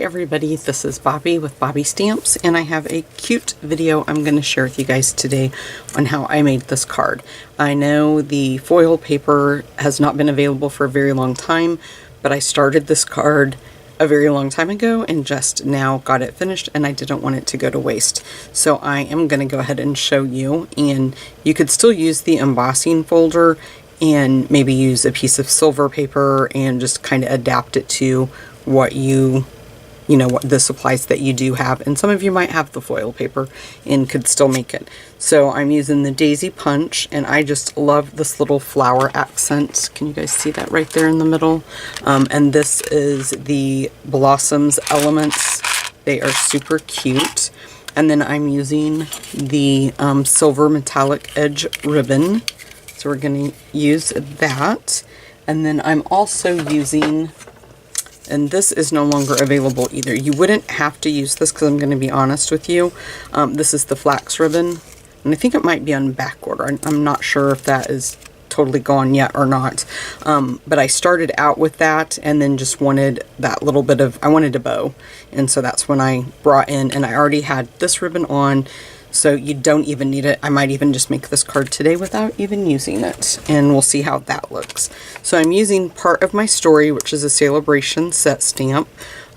everybody, this is Bobby with Bobby Stamps, and I have a cute video I'm going to share with you guys today on how I made this card. I know the foil paper has not been available for a very long time, but I started this card a very long time ago and just now got it finished, and I didn't want it to go to waste. So I am going to go ahead and show you, and you could still use the embossing folder and maybe use a piece of silver paper and just kind of adapt it to what what the supplies that you do have, and some of you might have the foil paper and could still make it. So I'm using the daisy punch, and I just love this little flower accent. Can you guys see that right there in the middle? And this is the Blossoms Elements. They are super cute. And then I'm using the silver metallic edge ribbon, so we're going to use that. And then I'm also using, and this is no longer available either. You wouldn't have to use this because I'm going to be honest with you. This is the flax ribbon, and I think it might be on back order. I'm not sure if that is totally gone yet or not. But I started out with that and then just wanted that little bit of, I wanted a bow. And so that's when I brought in, and I already had this ribbon on, so you don't even need it. I might even just make this card today without even using it, and we'll see how that looks. So I'm using part of my story, which is a celebration set stamp,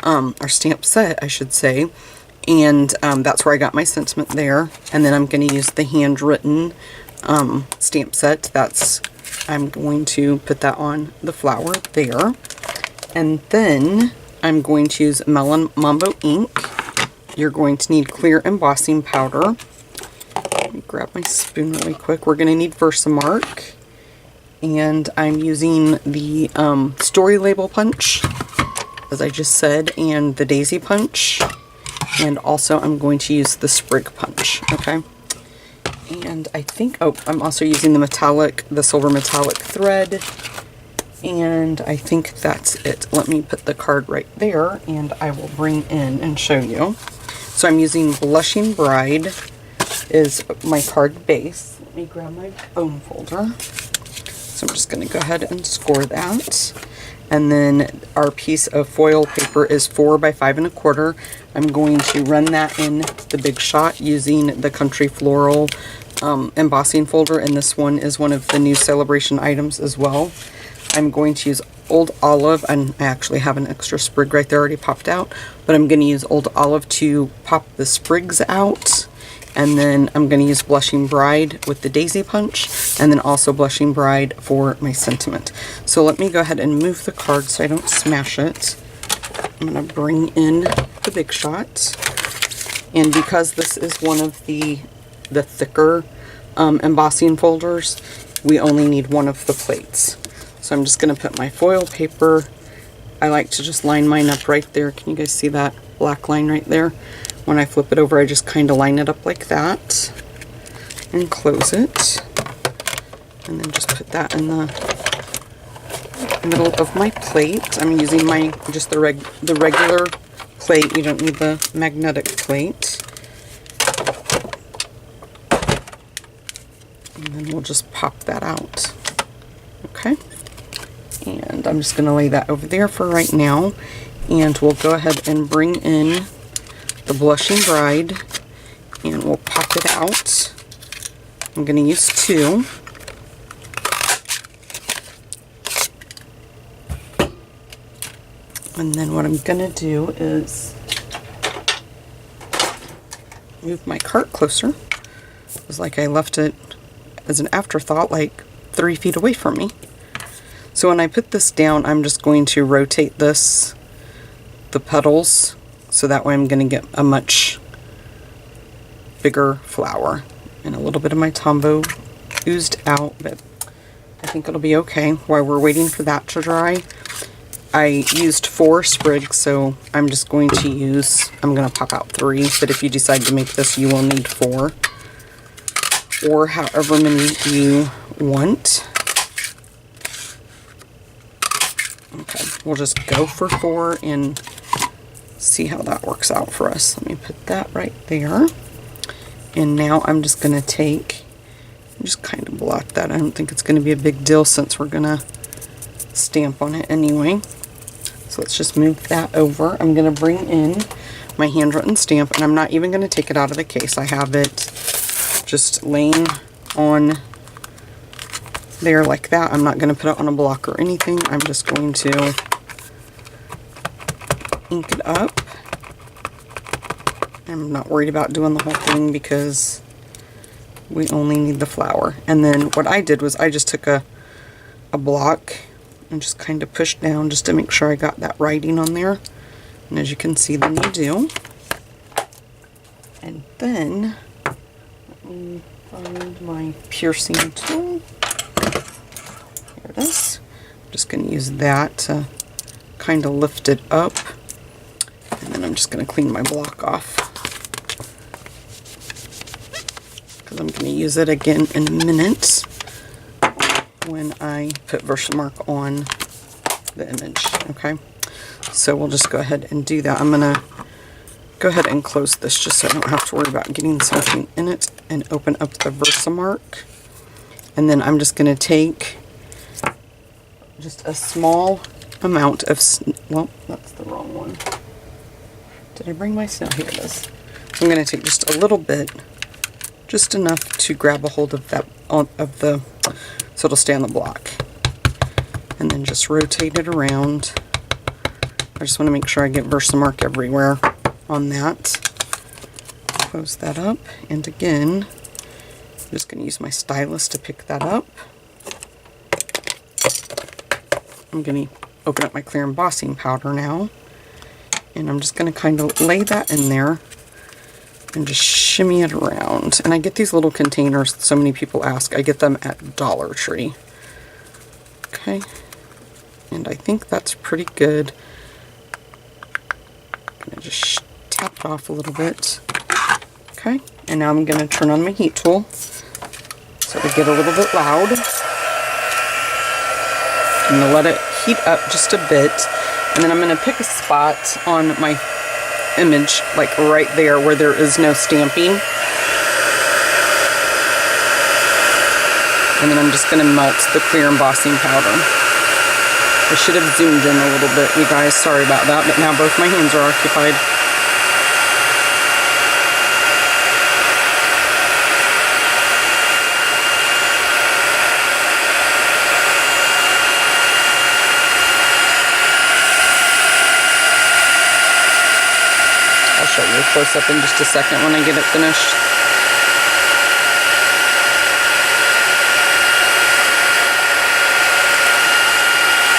or stamp set, I should say, and that's where I got my sentiment there. And then I'm going to use the handwritten stamp set. I'm going to put that on the flower there, and then I'm going to use Melon Mambo ink. You're going to need clear embossing powder. Let me grab my spoon really quick. We're going to need Versamark. And I'm using the story label punch, as I just said, and the daisy punch. And also I'm going to use the sprig punch, okay? And I think, I'm also using the silver metallic thread. And I think that's it. Let me put the card right there, and I will bring in and show you. So I'm using Blushing Bride is my card base. Let me grab my bone folder. So I'm just going to go ahead and score that. And then our piece of foil paper is 4 by 5 1/4. I'm going to run that in the Big Shot using the Country Floral embossing folder, and this one is one of the new celebration items as well. I'm going to use Old Olive, and I actually have an extra sprig right there already popped out, but I'm going to use Old Olive to pop the sprigs out. And then I'm going to use Blushing Bride with the daisy punch, and then also Blushing Bride for my sentiment. So let me go ahead and move the card so I don't smash it. I'm going to bring in the Big Shot, and because this is one of the thicker embossing folders, we only need one of the plates. So I'm just going to put my foil paper. I like to just line mine up right there. Can you guys see that black line right there? When I flip it over, I just kind of line it up like that and close it. And then just put that in the middle of my plate. I'm using the regular plate. You don't need the magnetic plate. And then we'll just pop that out. Okay. And I'm just going to lay that over there for right now. And we'll go ahead and bring in the Blushing Bride, and we'll pop it out. I'm going to use 2. And then what I'm going to do is move my cart closer. It was like I left it as an afterthought, like 3 feet away from me. So when I put this down, I'm just going to rotate the petals, so that way I'm going to get a much bigger flower. And a little bit of my Tombow oozed out, but I think it'll be okay. While we're waiting for that to dry, I used 4 sprigs, so I'm just going to I'm going to pop out 3, but if you decide to make this, you will need 4. Or however many you want. Okay, we'll just go for 4 and see how that works out for us. Let me put that right there. And now I'm just going to just kind of block that. I don't think it's going to be a big deal since we're going to stamp on it anyway. So let's just move that over. I'm going to bring in my handwritten stamp, and I'm not even going to take it out of the case. I have it just laying on there like that. I'm not going to put it on a block or anything. I'm just going to ink it up. I'm not worried about doing the whole thing because we only need the flower. And then what I did was I just took a block and just kind of pushed down just to make sure I got that writing on there. And as you can see, then you do. And then let me find my piercing tool. Here it is. I'm just going to use that to kind of lift it up. And then I'm just going to clean my block off, because I'm going to use it again in a minute when I put Versamark on the image. Okay, so we'll just go ahead and do that. I'm going to go ahead and close this just so I don't have to worry about getting something in it, and open up the Versamark. And then I'm just going to take just a small amount of, well, that's the wrong one. Did I bring my snow? Here it is. I'm going to take just a little bit, just enough to grab a hold of that, so it'll stay on the block. And then just rotate it around. I just want to make sure I get Versamark everywhere on that. Close that up, and again, I'm just going to use my stylus to pick that up. I'm going to open up my clear embossing powder now. And I'm just going to kind of lay that in there and just shimmy it around. And I get these little containers so many people ask. I get them at Dollar Tree. Okay. And I think that's pretty good. I'm going to just tap it off a little bit. Okay. And now I'm going to turn on my heat tool so it'll get a little bit loud. I'm going to let it heat up just a bit. And then I'm going to pick a spot on my image, like right there where there is no stamping. And then I'm just going to melt the clear embossing powder. I should have zoomed in a little bit, you guys. Sorry about that, but now both my hands are occupied. Show you a close up in just a second when I get it finished.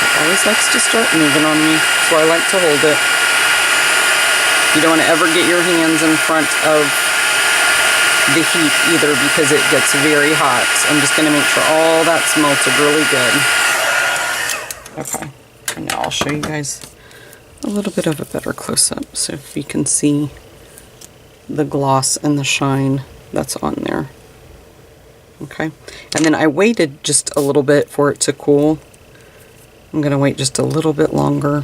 It always likes to start moving on me, so I like to hold it. You don't want to ever get your hands in front of the heat either, because it gets very hot. I'm just going to make sure all that's melted really good. Okay, and now I'll show you guys a little bit of a better close-up, so if you can see the gloss and the shine that's on there. Okay, and then I waited just a little bit for it to cool. I'm going to wait just a little bit longer.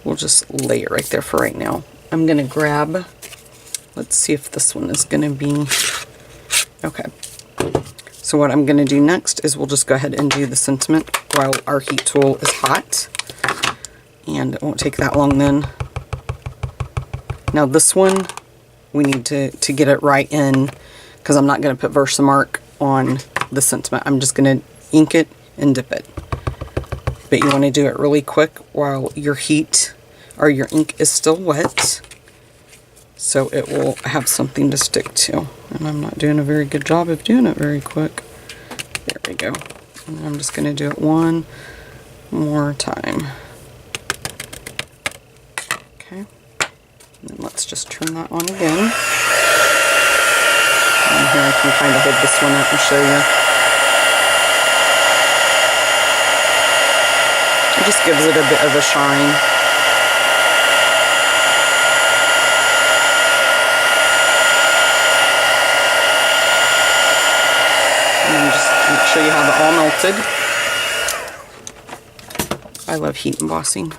We'll just lay it right there for right now. I'm going to grab, let's see if this one is going to be, okay. So what I'm going to do next is we'll just go ahead and do the sentiment while our heat tool is hot. And it won't take that long then. Now this one, we need to get it right in, because I'm not going to put Versamark on the sentiment. I'm just going to ink it and dip it. But you want to do it really quick while your heat, or your ink is still wet, so it will have something to stick to. And I'm not doing a very good job of doing it very quick. There we go. And I'm just going to do it one more time. Okay, and then let's just turn that on again. And here I can kind of hold this one up and show you. It just gives it a bit of a shine. And then just make sure you have it all melted. I love heat embossing.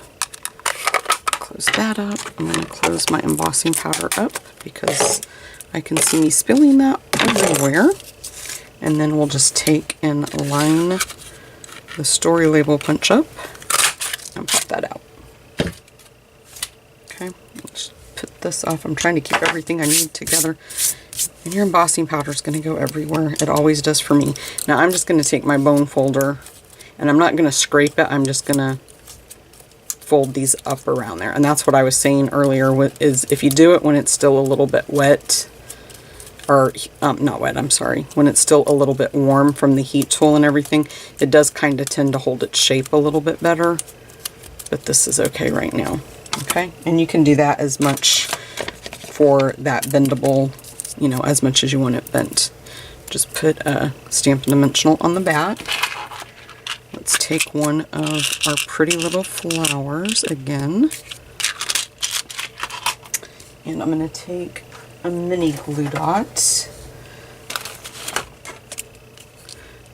Close that up. I'm going to close my embossing powder up because I can see me spilling that everywhere. And then we'll just take and line the story label punch up and pop that out. this off. I'm trying to keep everything I need together. And your embossing powder is going to go everywhere. It always does for me. Now I'm just going to take my bone folder, and I'm not going to scrape it. I'm just going to fold these up around there. And that's what I was saying earlier, is if you do it when it's still a little bit wet, or not wet, I'm sorry, when it's still a little bit warm from the heat tool and everything, it does kind of tend to hold its shape a little bit better. But this is okay right now. Okay, and you can do that as much for that bendable, you know, as much as you want it bent. Just put a Stampin' Dimensional on the back. Let's take one of our pretty little flowers again. And I'm going to take a mini glue dot.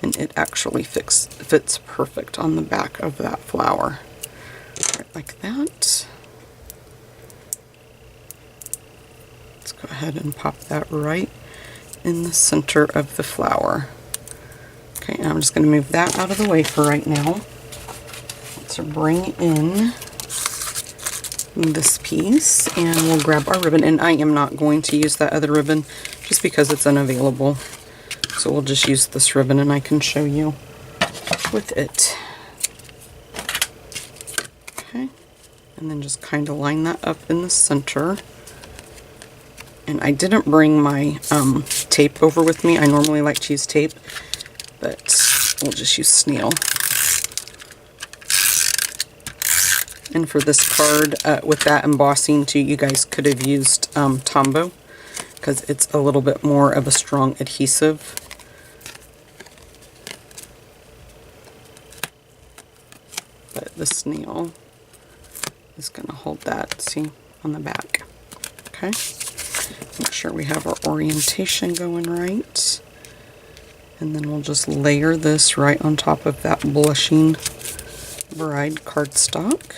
And it actually fits perfect on the back of that flower. Right like that. Let's go ahead and pop that right in the center of the flower. Okay, and I'm just going to move that out of the way for right now. Let's bring in this piece, and we'll grab our ribbon. And I am not going to use that other ribbon just because it's unavailable. So we'll just use this ribbon, and I can show you with it. Okay, and then just kind of line that up in the center. And I didn't bring my tape over with me. I normally like to use tape, but we'll just use snail. And for this card, with that embossing too, you guys could have used Tombow, because it's a little bit more of a strong adhesive. But the snail is going to hold that, see, on the back. Okay. Make sure we have our orientation going right. And then we'll just layer this right on top of that Blushing Bride cardstock.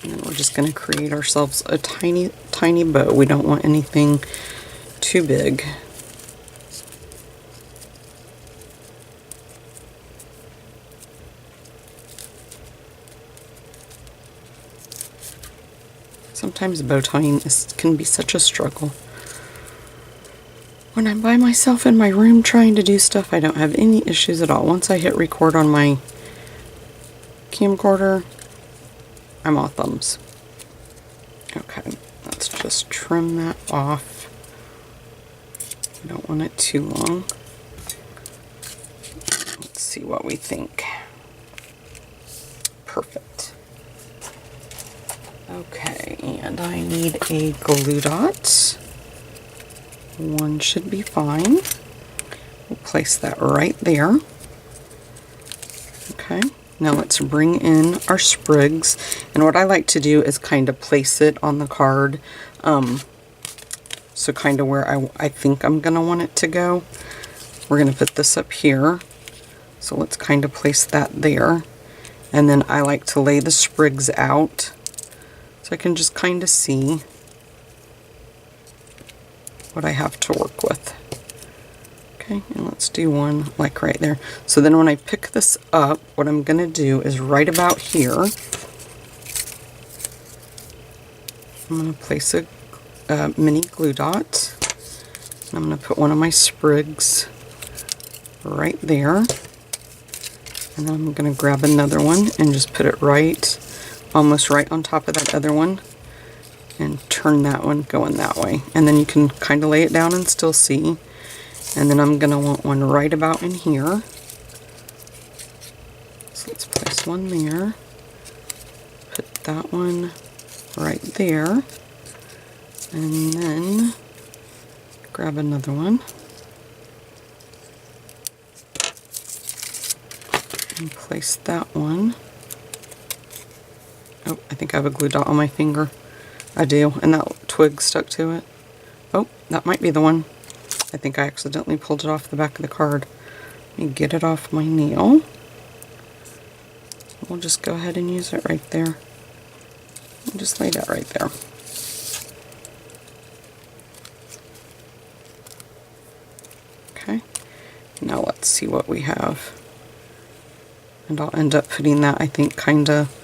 And then we're just going to create ourselves a tiny, tiny bow. We don't want anything too big. Sometimes bow tying can be such a struggle. When I'm by myself in my room trying to do stuff, I don't have any issues at all. Once I hit record on my camcorder, I'm all thumbs. Okay, let's just trim that off. I don't want it too long. Let's see what we think. Perfect. Okay, and I need a glue dot. One should be fine. We'll place that right there. Okay, now let's bring in our sprigs. And what I like to do is kind of place it on the card. So kind of where I think I'm going to want it to go. We're going to put this up here. So let's kind of place that there. And then I like to lay the sprigs out, so I can just kind of see what I have to work with. Okay, and let's do one like right there. So then when I pick this up, what I'm going to do is right about here, I'm going to place a mini glue dot. And I'm going to put one of my sprigs right there. And then I'm going to grab another one and just put it right, almost right on top of that other one, and turn that one going that way. And then you can kind of lay it down and still see. And then I'm going to want one right about in here. So let's place one there. Put that one right there. And then grab another one. And place that one. Oh, I think I have a glue dot on my finger. I do, and that twig stuck to it. Oh, that might be the one. I think I accidentally pulled it off the back of the card. Let me get it off my nail. We'll just go ahead and use it right there. And just lay that right there. Okay, now let's see what we have. And I'll end up putting that, I think, kind of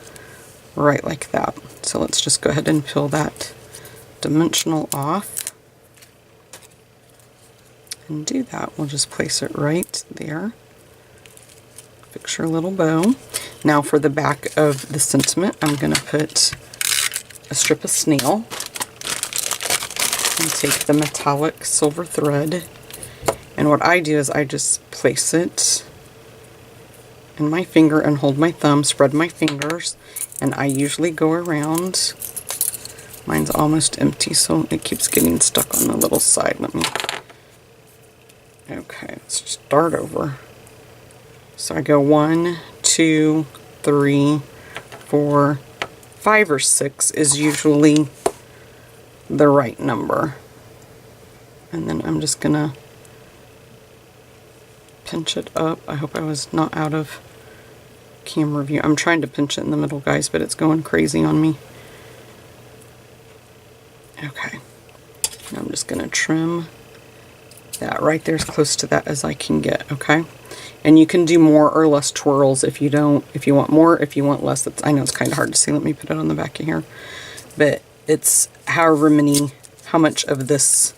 right like that. So let's just go ahead and peel that dimensional off and do that. We'll just place it right there. Fix your little bow. Now for the back of the sentiment, I'm going to put a strip of snail and take the metallic silver thread. And what I do is I just place it in my finger and hold my thumb, spread my fingers, and I usually go around. Mine's almost empty, so it keeps getting stuck on the little side. Okay, let's start over. So I go 1, 2, 3, 4, 5 or 6 is usually the right number. And then I'm just gonna pinch it up. I hope I was not out of camera view. I'm trying to pinch it in the middle, guys, but it's going crazy on me. Okay. Now I'm just gonna trim that right there as close to that as I can get, okay? And you can do more or less twirls if you want more, if you want less. I know it's kind of hard to see. Let me put it on the back of here. But it's how much of this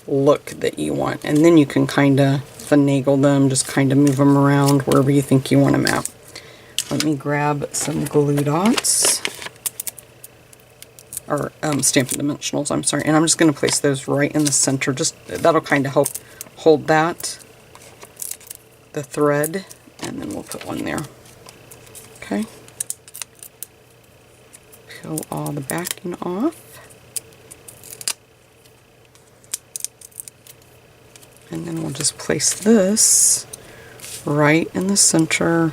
look that you want. And then you can kind of finagle them, just kind of move them around wherever you think you want them at. Let me grab some glue dots. Or Stampin' Dimensionals, I'm sorry. And I'm just going to place those right in the center. That'll kind of help hold that, the thread, and then we'll put one there. Okay. Peel all the backing off. And then we'll just place this right in the center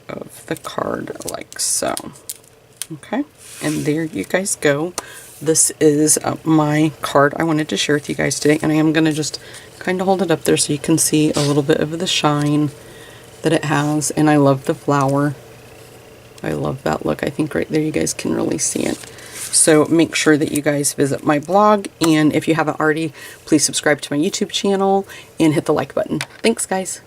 of the card like so. Okay, and there you guys go. This is my card I wanted to share with you guys today, and I am going to just kind of hold it up there so you can see a little bit of the shine that it has. And I love the flower. I love that look. I think right there you guys can really see it. So make sure that you guys visit my blog, and if you haven't already, please subscribe to my YouTube channel and hit the like button. Thanks, guys.